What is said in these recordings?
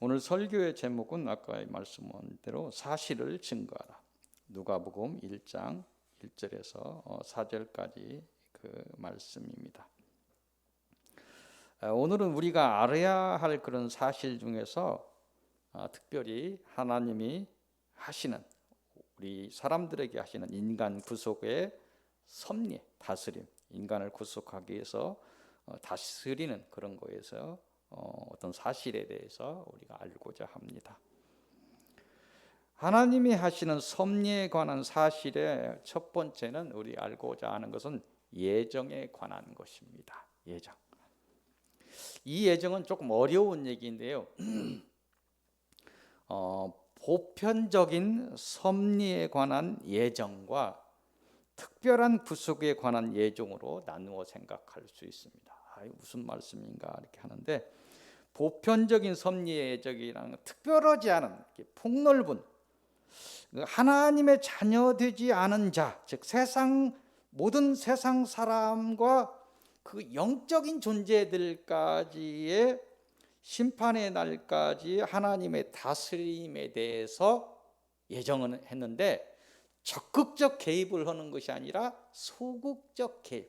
오늘 설교의 제목은 아까 말씀한 대로 사실을 증거하라. 누가복음 1장 1절에서 4절까지 그 말씀입니다. 오늘은 우리가 알아야 할 그런 사실 중에서 특별히 하나님이 하시는, 우리 사람들에게 하시는 인간 구속의 섭리, 다스림, 인간을 구속하기 위해서 다스리는 그런 거에서 어떤 사실에 대해서 우리가 알고자 합니다. 하나님이 하시는 섭리에 관한 사실의 첫 번째는 우리 알고자 하는 것은 예정에 관한 것입니다. 예정. 이 예정은 조금 어려운 얘기인데요. 보편적인 섭리에 관한 예정과 특별한 구속에 관한 예정으로 나누어 생각할 수 있습니다. 무슨 말씀인가 이렇게 하는데, 보편적인 섭리의 예정이라는 특별하지 않은 폭넓은 하나님의 자녀 되지 않은 자, 즉 모든 세상 사람과 그 영적인 존재들까지의 심판의 날까지 하나님의 다스림에 대해서 예정은 했는데, 적극적 개입을 하는 것이 아니라 소극적 개입,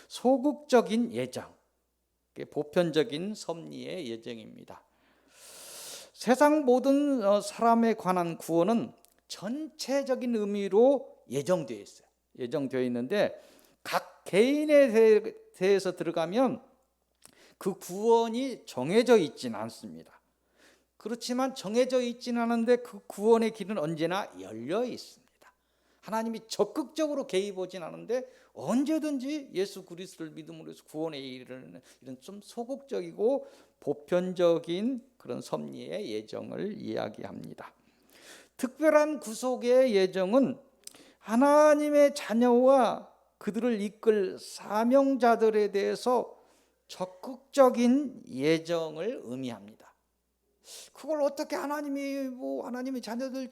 소극적인 예정, 보편적인 섭리의 예정입니다. 세상 모든 사람에 관한 구원은 전체적인 의미로 예정되어 있어요. 예정되어 있는데 각 개인에 대해서 들어가면 그 구원이 정해져 있지는 않습니다. 그렇지만 정해져 있지는 않은데 그 구원의 길은 언제나 열려 있습니다. 하나님이 적극적으로 개입하진 않은데 언제든지 예수 그리스도를 믿음으로 해서 구원에 이르는 이런 좀 소극적이고 보편적인 그런 섭리의 예정을 이야기합니다. 특별한 구속의 예정은 하나님의 자녀와 그들을 이끌 사명자들에 대해서 적극적인 예정을 의미합니다. 그걸 어떻게 하나님의 자녀들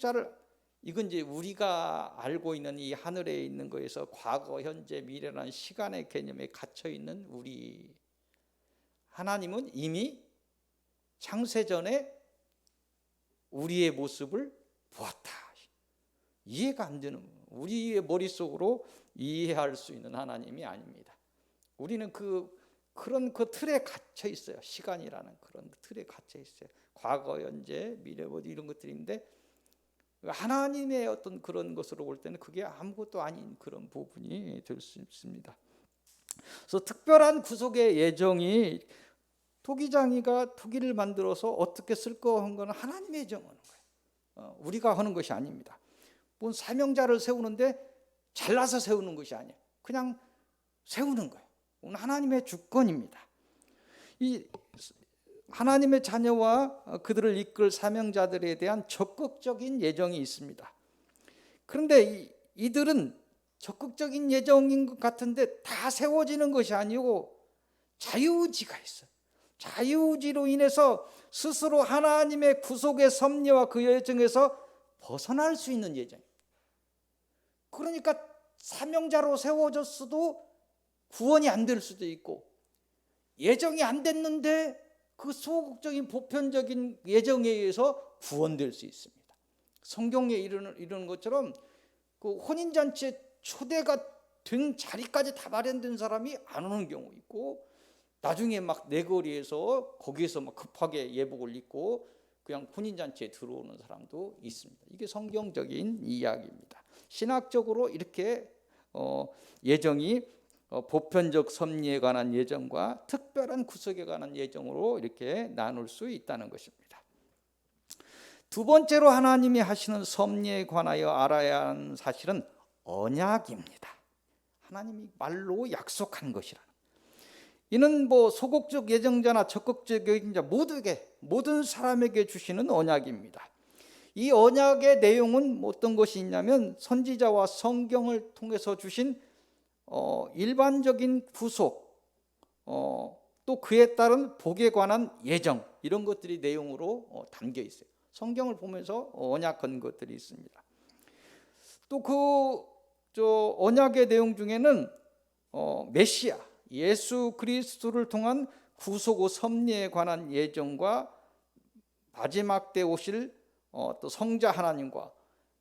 이건 이제 우리가 알고 있는 이 하늘에 있는 거에서 과거, 현재, 미래라는 시간의 개념에 갇혀 있는 우리, 하나님은 이미 창세전에 우리의 모습을 보았다. 이해가 안 되는, 우리의 머릿속으로 이해할 수 있는 하나님이 아닙니다. 우리는 그런 틀에 갇혀 있어요. 시간이라는 그런 틀에 갇혀 있어요. 과거, 현재, 미래 이런 것들인데 하나님의 어떤 그런 것으로 볼 때는 그게 아무것도 아닌 그런 부분이 될 수 있습니다. 그래서 특별한 구속의 예정이 토기장이가 토기를 만들어서 어떻게 쓸 거 한 거는 하나님의 예정하는 거예요. 우리가 하는 것이 아닙니다. 뭔 사명자를 세우는데 잘라서 세우는 것이 아니에요. 그냥 세우는 거예요. 하나님의 주권입니다. 이 하나님의 자녀와 그들을 이끌 사명자들에 대한 적극적인 예정이 있습니다. 그런데 이들은 적극적인 예정인 것 같은데 다 세워지는 것이 아니고 자유의지가 있어요. 자유의지로 인해서 스스로 하나님의 구속의 섭리와 그 예정에서 벗어날 수 있는 예정입니다. 그러니까 사명자로 세워졌어도 구원이 안 될 수도 있고, 예정이 안 됐는데 그 소극적인 보편적인 예정에 의해서 구원될 수 있습니다. 성경에 이르는 것처럼 그 혼인잔치에 초대가 된 자리까지 다 마련된 사람이 안 오는 경우 있고, 나중에 막 내거리에서 거기에서 막 급하게 예복을 입고 그냥 혼인잔치에 들어오는 사람도 있습니다. 이게 성경적인 이야기입니다. 신학적으로 이렇게 예정이 보편적 섭리에 관한 예정과 특별한 구속에 관한 예정으로 이렇게 나눌 수 있다는 것입니다. 두 번째로 하나님이 하시는 섭리에 관하여 알아야 하는 사실은 언약입니다. 하나님이 말로 약속한 것이라. 이는 소극적 예정자나 적극적 예정자 모든 사람에게 주시는 언약입니다. 이 언약의 내용은 어떤 것이 있냐면 선지자와 성경을 통해서 주신 일반적인 구속, 또 그에 따른 복에 관한 예정, 이런 것들이 내용으로 담겨 있어요. 성경을 보면서 언약한 것들이 있습니다. 또 언약의 내용 중에는 메시아, 예수 그리스도를 통한 구속 후 섭리에 관한 예정과 마지막 때 오실 또 성자 하나님과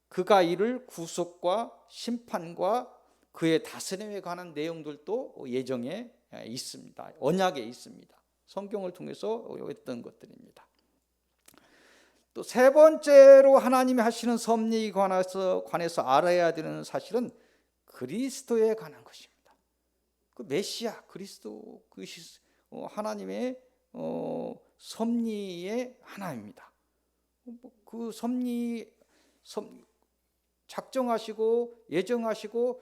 그가 이룰 구속과 심판과 그의 다스림에 관한 내용들도 예정에 있습니다. 언약에 있습니다. 성경을 통해서 했던 것들입니다. 또 세 번째로 하나님이 하시는 섭리에 관해서 알아야 되는 사실은 그리스도에 관한 것입니다. 그 메시아 그리스도 하나님의 섭리의 하나입니다. 그 섭리 작정하시고 예정하시고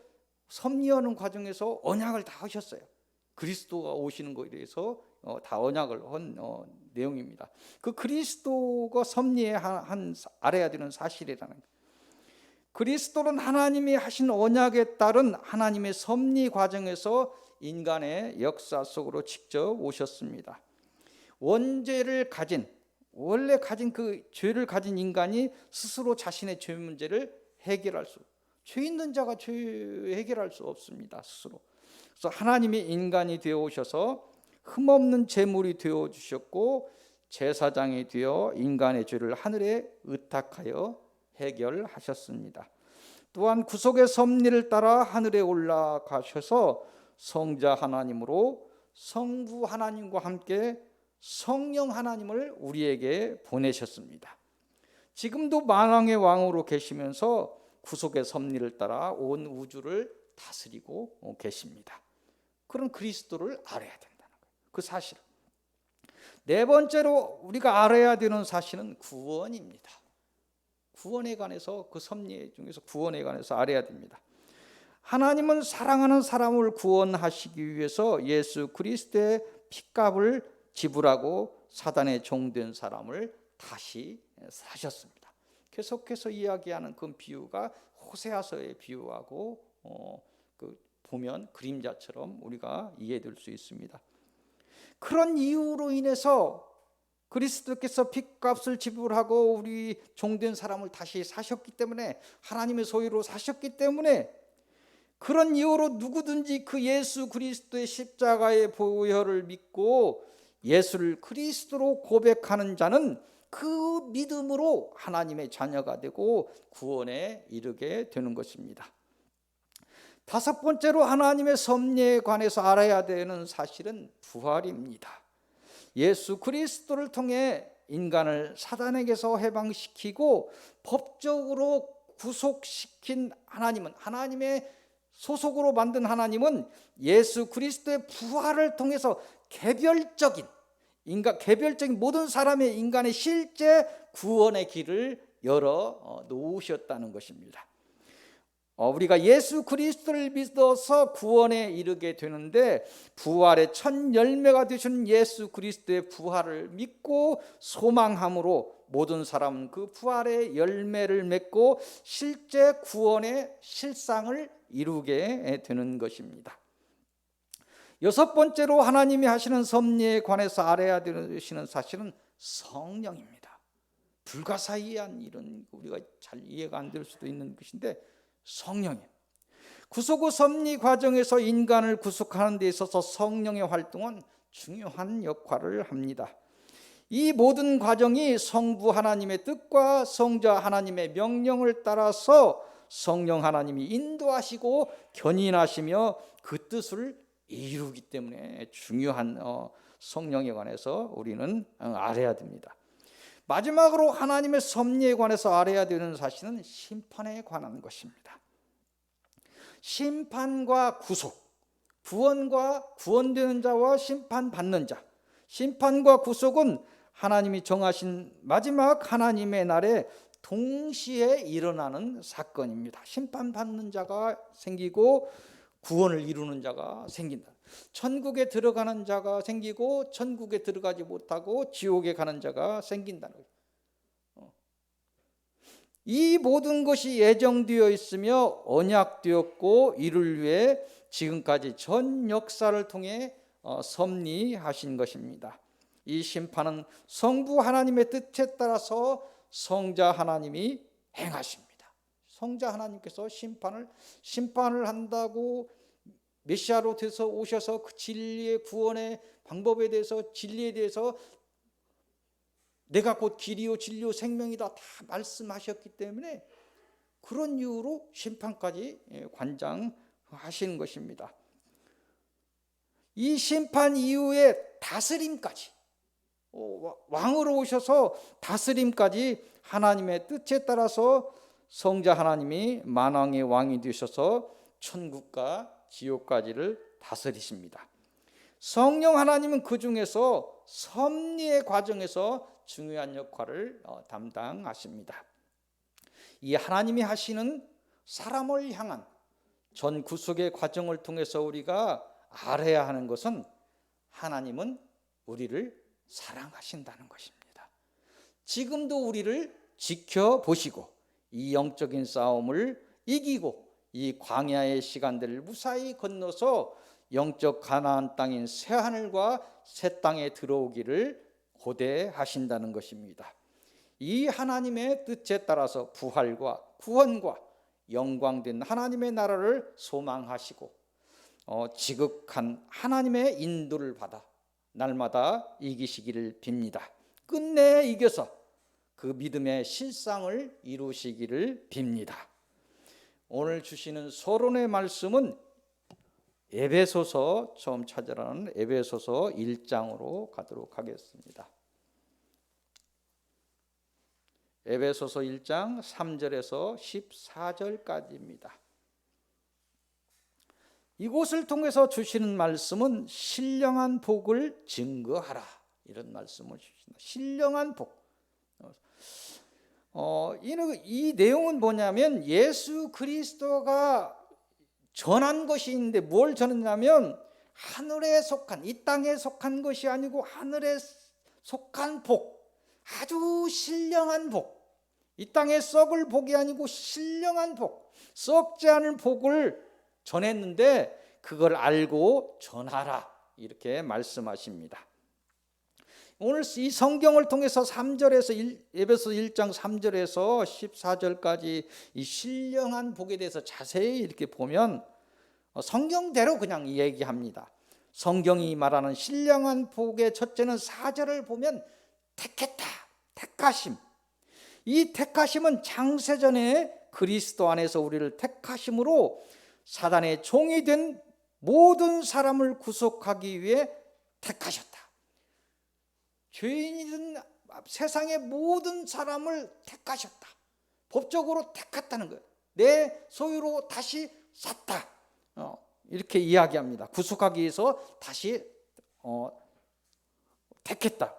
섭리하는 과정에서 언약을 다 하셨어요. 그리스도가 오시는 것에 대해서 다 언약을 한 내용입니다. 그 그리스도가 섭리에 알아야 되는 사실이라는 거예요. 그리스도는 하나님이 하신 언약에 따른 하나님의 섭리 과정에서 인간의 역사 속으로 직접 오셨습니다. 원죄를 가진 원래 가진 그 죄를 가진 인간이 스스로 자신의 죄 문제를 해결할 죄 있는 자가 죄 해결할 수 없습니다. 스스로. 그래서 하나님이 인간이 되어 오셔서 흠없는 제물이 되어 주셨고 제사장이 되어 인간의 죄를 하늘에 의탁하여 해결하셨습니다. 또한 구속의 섭리를 따라 하늘에 올라가셔서 성자 하나님으로 성부 하나님과 함께 성령 하나님을 우리에게 보내셨습니다. 지금도 만왕의 왕으로 계시면서 구속의 섭리를 따라 온 우주를 다스리고 계십니다. 그런 그리스도를 알아야 된다는 거예요. 그 사실. 네 번째로 우리가 알아야 되는 사실은 구원입니다. 구원에 관해서 그 섭리 중에서 구원에 관해서 알아야 됩니다. 하나님은 사랑하는 사람을 구원하시기 위해서 예수 그리스도의 핏값을 지불하고 사단의 종된 사람을 다시 사셨습니다. 계속해서 이야기하는 그 비유가 호세아서의 비유하고 보면 그림자처럼 우리가 이해될 수 있습니다. 그런 이유로 인해서 그리스도께서 핏값을 지불하고 우리 종된 사람을 다시 사셨기 때문에 하나님의 소유로 사셨기 때문에 그런 이유로 누구든지 그 예수 그리스도의 십자가의 보혈을 믿고 예수를 그리스도로 고백하는 자는 그 믿음으로 하나님의 자녀가 되고 구원에 이르게 되는 것입니다. 다섯 번째로 하나님의 섭리에 관해서 알아야 되는 사실은 부활입니다. 예수 그리스도를 통해 인간을 사단에게서 해방시키고 법적으로 구속시킨 하나님은 하나님의 소속으로 만든 하나님은 예수 그리스도의 부활을 통해서 개별적인 모든 사람의 인간의 실제 구원의 길을 열어 놓으셨다는 것입니다. 우리가 예수 그리스도를 믿어서 구원에 이르게 되는데 부활의 첫 열매가 되신 예수 그리스도의 부활을 믿고 소망함으로 모든 사람은 그 부활의 열매를 맺고 실제 구원의 실상을 이루게 되는 것입니다. 여섯 번째로 하나님이 하시는 섭리에 관해서 알아야 되시는 사실은 성령입니다. 불가사의한 이런 우리가 잘 이해가 안 될 수도 있는 것인데 성령이에요. 구속 후 섭리 과정에서 인간을 구속하는 데 있어서 성령의 활동은 중요한 역할을 합니다. 이 모든 과정이 성부 하나님의 뜻과 성자 하나님의 명령을 따라서 성령 하나님이 인도하시고 견인하시며 그 뜻을 이루기 때문에 중요한 성령에 관해서 우리는 알아야 됩니다. 마지막으로 하나님의 섭리에 관해서 알아야 되는 사실은 심판에 관한 것입니다. 심판과 구속, 구원과 구원되는 자와 심판받는 자, 심판과 구속은 하나님이 정하신 마지막 하나님의 날에 동시에 일어나는 사건입니다. 심판받는 자가 생기고 구원을 이루는 자가 생긴다. 천국에 들어가는 자가 생기고 천국에 들어가지 못하고 지옥에 가는 자가 생긴다는 거예요. 이 모든 것이 예정되어 있으며 언약되었고 이를 위해 지금까지 전 역사를 통해 섭리하신 것입니다. 이 심판은 성부 하나님의 뜻에 따라서 성자 하나님이 행하십니다. 성자 하나님께서 심판을 한다고 메시아로 돼서 오셔서 그 진리의 구원의 방법에 대해서 진리에 대해서 내가 곧 길이요 진리요 생명이다 다 말씀하셨기 때문에 그런 이유로 심판까지 관장하시는 것입니다. 이 심판 이후에 다스림까지, 왕으로 오셔서 다스림까지 하나님의 뜻에 따라서 성자 하나님이 만왕의 왕이 되셔서 천국과 지옥까지를 다스리십니다. 성령 하나님은 그 중에서 섭리의 과정에서 중요한 역할을 담당하십니다. 이 하나님이 하시는 사람을 향한 전 구속의 과정을 통해서 우리가 알아야 하는 것은 하나님은 우리를 사랑하신다는 것입니다. 지금도 우리를 지켜보시고 이 영적인 싸움을 이기고 이 광야의 시간들을 무사히 건너서 영적 가나안 땅인 새하늘과 새 땅에 들어오기를 고대하신다는 것입니다. 이 하나님의 뜻에 따라서 부활과 구원과 영광된 하나님의 나라를 소망하시고 지극한 하나님의 인도를 받아 날마다 이기시기를 빕니다. 끝내 이겨서 그 믿음의 실상을 이루시기를 빕니다. 오늘 주시는 서론의 말씀은 에베소서, 처음 찾으라는 에베소서 1장으로 가도록 하겠습니다. 에베소서 1장 3절에서 14절까지입니다. 이곳을 통해서 주시는 말씀은 신령한 복을 증거하라, 이런 말씀을 주십니다. 신령한 복. 이 내용은 뭐냐면 예수 그리스도가 전한 것이 있는데 뭘 전했냐면 하늘에 속한, 이 땅에 속한 것이 아니고 하늘에 속한 복, 아주 신령한 복, 이 땅에 썩을 복이 아니고 신령한 복, 썩지 않을 복을 전했는데 그걸 알고 전하라, 이렇게 말씀하십니다. 오늘 이 성경을 통해서 3절에서 에베소 1장 3절에서 14절까지 이 신령한 복에 대해서 자세히 이렇게 보면 성경대로 그냥 얘기합니다. 성경이 말하는 신령한 복의 첫째는 4절을 보면 택했다, 택하심. 이 택하심은 창세전에 그리스도 안에서 우리를 택하심으로 사단의 종이 된 모든 사람을 구속하기 위해 택하셨다. 죄인이든 세상의 모든 사람을 택하셨다. 법적으로 택했다는 거예요. 내 소유로 다시 샀다. 이렇게 이야기합니다. 구속하기 위해서 다시 택했다.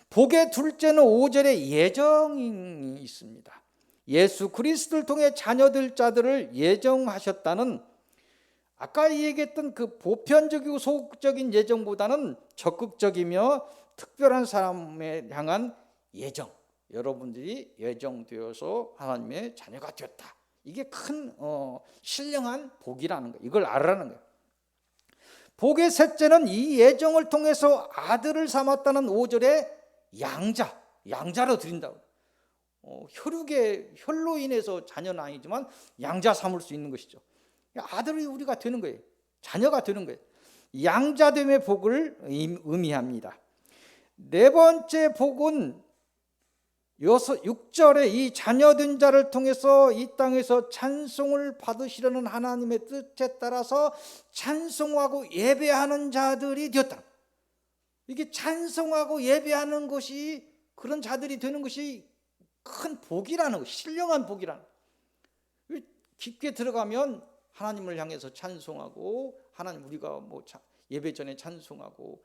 복의 둘째는 5절에 예정이 있습니다. 예수 그리스도를 통해 자녀될 자들을 예정하셨다는, 아까 얘기했던 그 보편적이고 소극적인 예정보다는 적극적이며 특별한 사람에 향한 예정, 여러분들이 예정되어서 하나님의 자녀가 되었다. 이게 큰 신령한 복이라는 거예요. 이걸 알아라는 거예요. 복의 셋째는 이 예정을 통해서 아들을 삼았다는 5절에 양자로 드린다고. 혈로 인해서 자녀는 아니지만 양자 삼을 수 있는 것이죠. 아들이 우리가 되는 거예요. 자녀가 되는 거예요. 양자됨의 복을 의미합니다. 네 번째 복은 6절에 이 자녀된 자를 통해서 이 땅에서 찬송을 받으시려는 하나님의 뜻에 따라서 찬송하고 예배하는 자들이 되었다. 이게 찬송하고 예배하는 것이, 그런 자들이 되는 것이 큰 복이라는 거, 신령한 복이라는 거. 깊게 들어가면 하나님을 향해서 찬송하고, 하나님 우리가 예배 전에 찬송하고,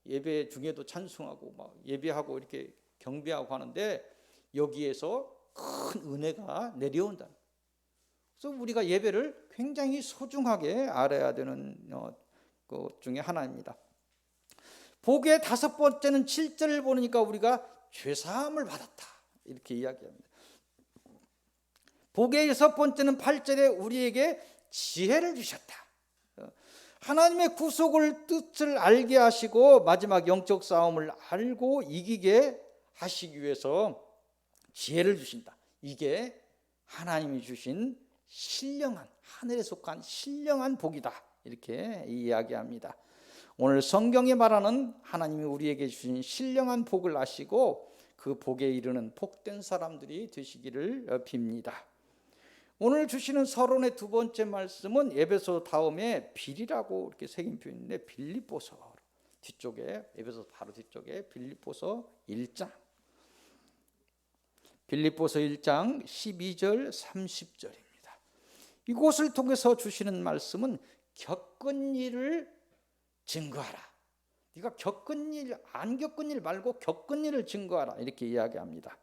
예배 중에도 찬송하고, 예배하고 이렇게 경배하고 하는데 여기에서 큰 은혜가 내려온다. 그래서 우리가 예배를 굉장히 소중하게 알아야 되는 것 중에 하나입니다. 복의 다섯 번째는 7절을 보니까 우리가 죄사함을 받았다, 이렇게 이야기합니다. 복의 여섯 번째는 8절에 우리에게 지혜를 주셨다. 하나님의 구속을 뜻을 알게 하시고 마지막 영적 싸움을 알고 이기게 하시기 위해서 지혜를 주신다. 이게 하나님이 주신 신령한, 하늘에 속한 신령한 복이다, 이렇게 이야기합니다. 오늘 성경이 말하는 하나님이 우리에게 주신 신령한 복을 아시고 그 복에 이르는 복된 사람들이 되시기를 빕니다. 오늘 주시는 서론의 두 번째 말씀은 에베소 다음에 빌이라고 이렇게 새김표 있는데 빌립보서 뒤쪽에, 에베소 바로 뒤쪽에 빌립보서 1장, 빌립보서 1장 12절 30절입니다. 이곳을 통해서 주시는 말씀은 겪은 일을 증거하라. 네가 겪은 일, 안 겪은 일 말고 겪은 일을 증거하라, 이렇게 이야기합니다.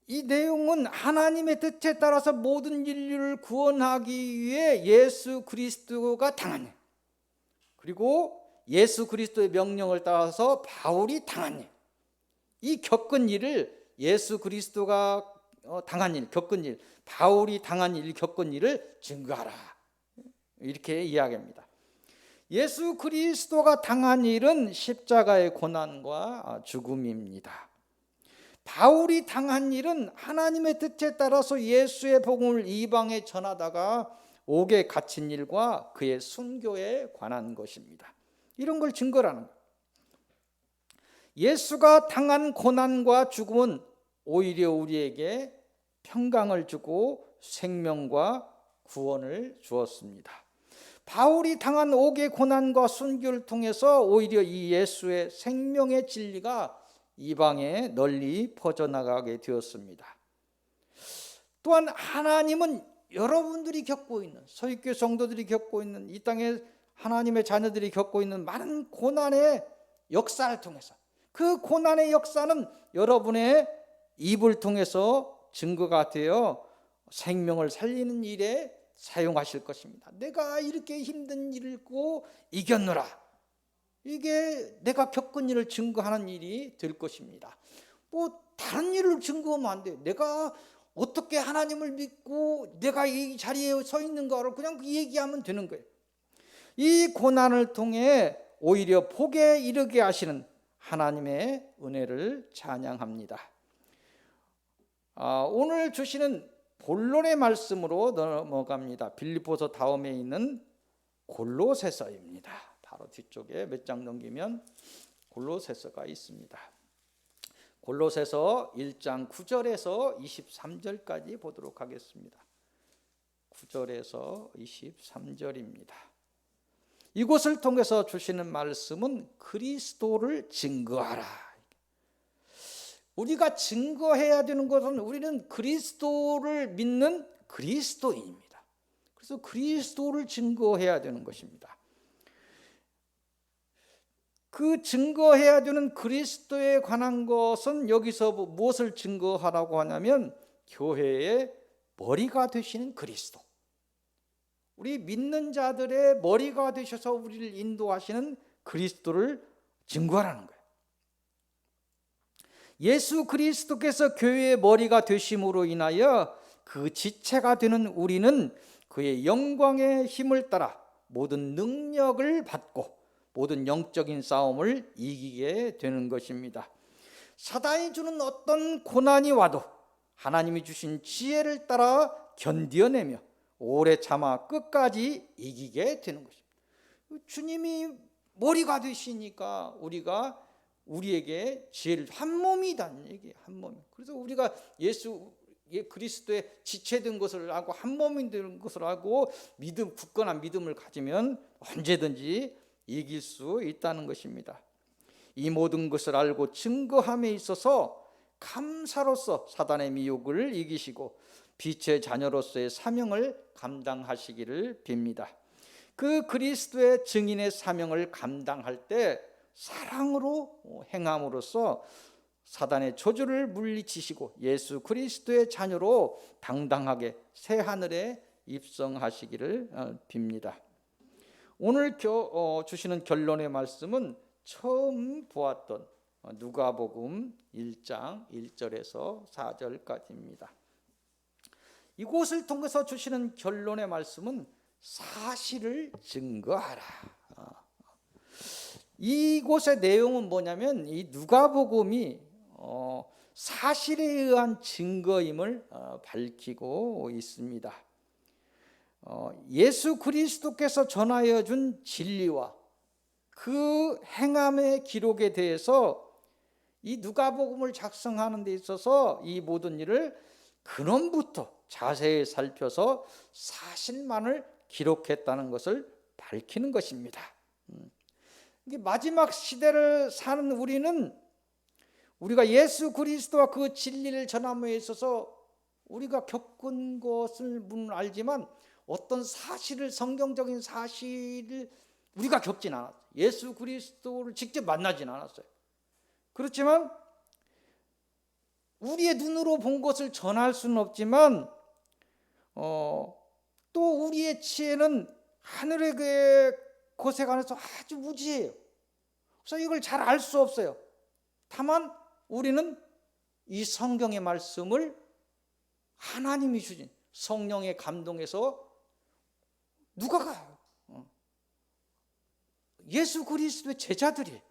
이 내용은 하나님의 뜻에 따라서 모든 인류를 구원하기 위해 예수 그리스도가 당한 일, 그리고 예수 그리스도의 명령을 따라서 바울이 당한 일, 이 겪은 일을 예수 그리스도가 당한 일, 겪은 일, 바울이 당한 일, 겪은 일을 증거하라, 이렇게 이야기합니다. 예수 그리스도가 당한 일은 십자가의 고난과 죽음입니다. 바울이 당한 일은 하나님의 뜻에 따라서 예수의 복음을 이방에 전하다가 옥에 갇힌 일과 그의 순교에 관한 것입니다. 이런 걸 증거라는 거예요. 예수가 당한 고난과 죽음은 오히려 우리에게 평강을 주고 생명과 구원을 주었습니다. 바울이 당한 옥의 고난과 순교를 통해서 오히려 이 예수의 생명의 진리가 이방에 널리 퍼져나가게 되었습니다. 또한 하나님은 여러분들이 겪고 있는, 서귀교회 성도들이 겪고 있는, 이 땅에 하나님의 자녀들이 겪고 있는 많은 고난의 역사를 통해서, 그 고난의 역사는 여러분의 입을 통해서 증거가 되어 생명을 살리는 일에 사용하실 것입니다. 내가 이렇게 힘든 일을 고 이겼노라, 이게 내가 겪은 일을 증거하는 일이 될 것입니다. 뭐 다른 일을 증거하면 안 돼요. 내가 어떻게 하나님을 믿고 내가 이 자리에 서 있는가를 그냥 얘기하면 되는 거예요. 이 고난을 통해 오히려 복에 이르게 하시는 하나님의 은혜를 찬양합니다. 오늘 주시는 본론의 말씀으로 넘어갑니다. 빌립보서 다음에 있는 골로새서입니다. 바로 뒤쪽에 몇 장 넘기면 골로새서가 있습니다. 골로새서 1장 9절에서 23절까지 보도록 하겠습니다. 9절에서 23절입니다. 이곳을 통해서 주시는 말씀은 그리스도를 증거하라. 우리가 증거해야 되는 것은 우리는 그리스도를 믿는 그리스도인입니다. 그래서 그리스도를 증거해야 되는 것입니다. 그 증거해야 되는 그리스도에 관한 것은 여기서 무엇을 증거하라고 하냐면 교회의 머리가 되시는 그리스도, 우리 믿는 자들의 머리가 되셔서 우리를 인도하시는 그리스도를 증거하라는 거예요. 예수 그리스도께서 교회의 머리가 되심으로 인하여 그 지체가 되는 우리는 그의 영광의 힘을 따라 모든 능력을 받고 모든 영적인 싸움을 이기게 되는 것입니다. 사단이 주는 어떤 고난이 와도 하나님이 주신 지혜를 따라 견뎌내며 오래 참아 끝까지 이기게 되는 것입니다. 주님이 머리가 되시니까 우리에게 지혜를, 한 몸이다는 얘기예요. 한 몸. 그래서 우리가 예수 그리스도의 지체된 것을 알고 한 몸이 된 것을 알고 굳건한 믿음을 가지면 언제든지 이길 수 있다는 것입니다. 이 모든 것을 알고 증거함에 있어서 감사로서 사단의 미혹을 이기시고 빛의 자녀로서의 사명을 감당하시기를 빕니다. 그 그리스도의 증인의 사명을 감당할 때 사랑으로 행함으로써 사단의 저주를 물리치시고 예수 그리스도의 자녀로 당당하게 새 하늘에 입성하시기를 빕니다. 오늘 주시는 결론의 말씀은 처음 보았던 누가복음 1장 1절에서 4절까지입니다. 이곳을 통해서 주시는 결론의 말씀은 사실을 증거하라. 이곳의 내용은 뭐냐면 이 누가복음이 사실에 의한 증거임을 밝히고 있습니다. 예수 그리스도께서 전하여 준 진리와 그 행함의 기록에 대해서 이 누가복음을 작성하는 데 있어서 이 모든 일을 근원부터 자세히 살펴서 사실만을 기록했다는 것을 밝히는 것입니다. 마지막 시대를 사는 우리는 우리가 예수 그리스도와 그 진리를 전함에 있어서 우리가 겪은 것을 알지만 어떤 사실을, 성경적인 사실을 우리가 겪진 않았어요. 예수 그리스도를 직접 만나진 않았어요. 그렇지만 우리의 눈으로 본 것을 전할 수는 없지만 또 우리의 지혜는 하늘의 그 곳에 관해서 아주 무지해요. 그래서 이걸 잘 알 수 없어요. 다만 우리는 이 성경의 말씀을 하나님이 주신 성령의 감동에서 누가 가요? 예수 그리스도의 제자들이,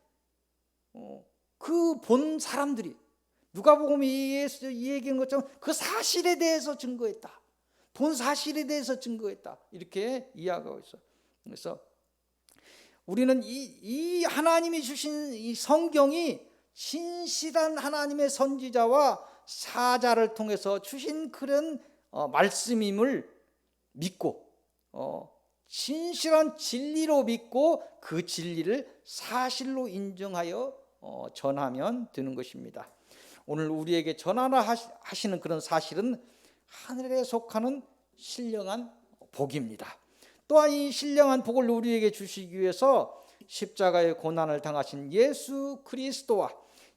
그 본 사람들이 누가복음이 이 얘기한 것처럼 그 사실에 대해서 증거했다. 본 사실에 대해서 증거했다. 이렇게 이야기하고 있어요. 그래서 우리는 이 하나님이 주신 이 성경이 신실한 하나님의 선지자와 사자를 통해서 주신 그런 말씀임을 믿고 신실한 진리로 믿고 그 진리를 사실로 인정하여 전하면 되는 것입니다. 오늘 우리에게 전하라 하시는 그런 사실은 하늘에 속하는 신령한 복입니다. 또한 이 신령한 복을 우리에게 주시기 위해서 십자가의 고난을 당하신 예수 그리스도와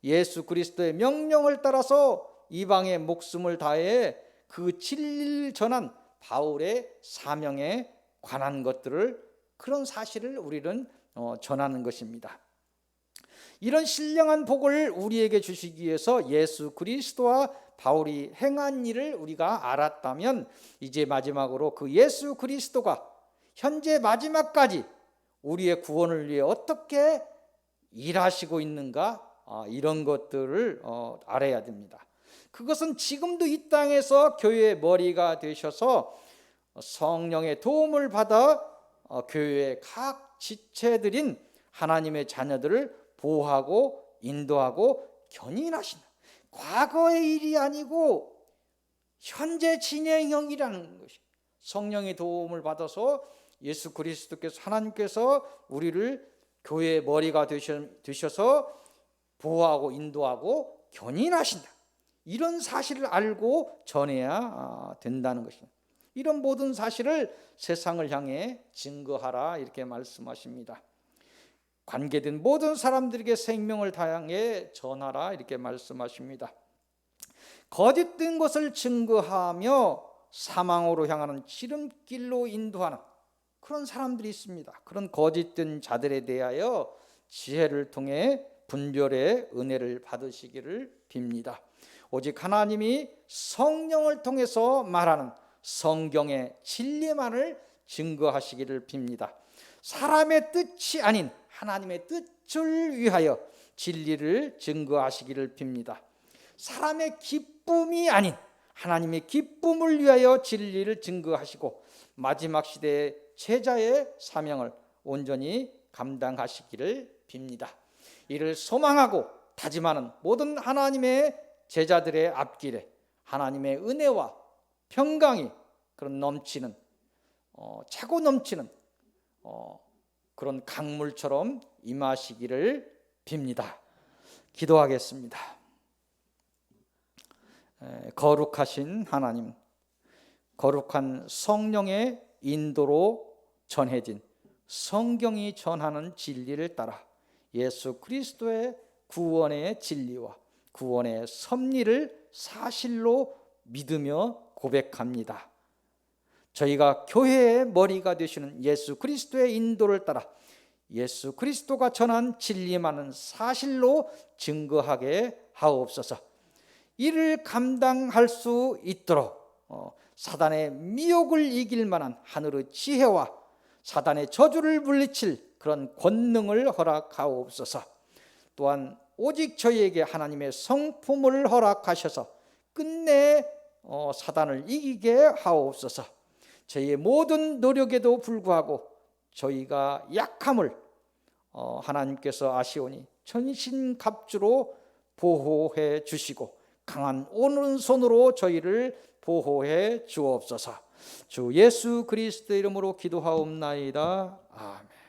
예수 그리스도의 명령을 따라서 이방의 목숨을 다해 그 진리를 전한 바울의 사명에 관한 것들을, 그런 사실을 우리는 전하는 것입니다. 이런 신령한 복을 우리에게 주시기 위해서 예수 그리스도와 바울이 행한 일을 우리가 알았다면 이제 마지막으로 그 예수 그리스도가 현재 마지막까지 우리의 구원을 위해 어떻게 일하시고 있는가, 이런 것들을 알아야 됩니다. 그것은 지금도 이 땅에서 교회의 머리가 되셔서 성령의 도움을 받아 교회의 각 지체들인 하나님의 자녀들을 보호하고 인도하고 견인하신다. 과거의 일이 아니고 현재 진행형이라는 것이, 성령의 도움을 받아서 예수 그리스도께서, 하나님께서 우리를 교회의 머리가 되셔서 보호하고 인도하고 견인하신다. 이런 사실을 알고 전해야 된다는 것입니다. 이런 모든 사실을 세상을 향해 증거하라, 이렇게 말씀하십니다. 관계된 모든 사람들에게 생명을 다양해 전하라, 이렇게 말씀하십니다. 거짓된 것을 증거하며 사망으로 향하는 지름길로 인도하는 그런 사람들이 있습니다. 그런 거짓된 자들에 대하여 지혜를 통해 분별의 은혜를 받으시기를 빕니다. 오직 하나님이 성령을 통해서 말하는 성경의 진리만을 증거하시기를 빕니다. 사람의 뜻이 아닌 하나님의 뜻을 위하여 진리를 증거하시기를 빕니다. 사람의 기쁨이 아닌 하나님의 기쁨을 위하여 진리를 증거하시고 마지막 시대의 제자의 사명을 온전히 감당하시기를 빕니다. 이를 소망하고 다짐하는 모든 하나님의 제자들의 앞길에 하나님의 은혜와 평강이 그런 넘치는, 차고 넘치는 그런 강물처럼 임하시기를 빕니다. 기도하겠습니다. 거룩하신 하나님, 거룩한 성령의 인도로 전해진 성경이 전하는 진리를 따라 예수 그리스도의 구원의 진리와 구원의 섭리를 사실로 믿으며 고백합니다. 저희가 교회의 머리가 되시는 예수 그리스도의 인도를 따라 예수 그리스도가 전한 진리만은 사실로 증거하게 하옵소서. 이를 감당할 수 있도록 사단의 미혹을 이길 만한 하늘의 지혜와 사단의 저주를 물리칠 그런 권능을 허락하옵소서. 또한 오직 저희에게 하나님의 성품을 허락하셔서 끝내 사단을 이기게 하옵소서. 저희의 모든 노력에도 불구하고 저희가 약함을 하나님께서 아시오니 전신갑주로 보호해 주시고 강한 오른손으로 저희를 보호해 주옵소서. 주 예수 그리스도의 이름으로 기도하옵나이다. 아멘.